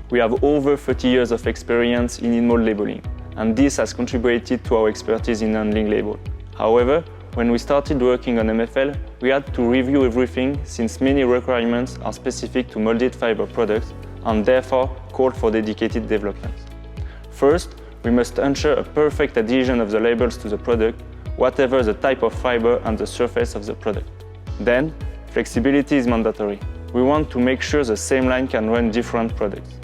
We have over 30 years of experience in in-mold labeling, and this has contributed to our expertise in handling label. However, when we started working on MFL, we had to review everything since many requirements are specific to molded fiber products and therefore called for dedicated development. First, we must ensure a perfect adhesion of the labels to the product, whatever the type of fiber and the surface of the product. Then, flexibility is mandatory. We want to make sure the same line can run different products.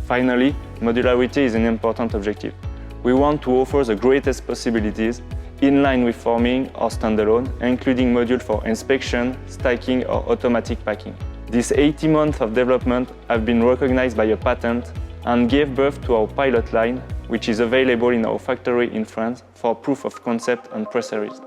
Finally, modularity is an important objective. We want to offer the greatest possibilities in line with forming or standalone, including modules for inspection, stacking or automatic packing. These 80 months of development have been recognized by a patent and gave birth to our pilot line, which is available in our factory in France for proof of concept and press series.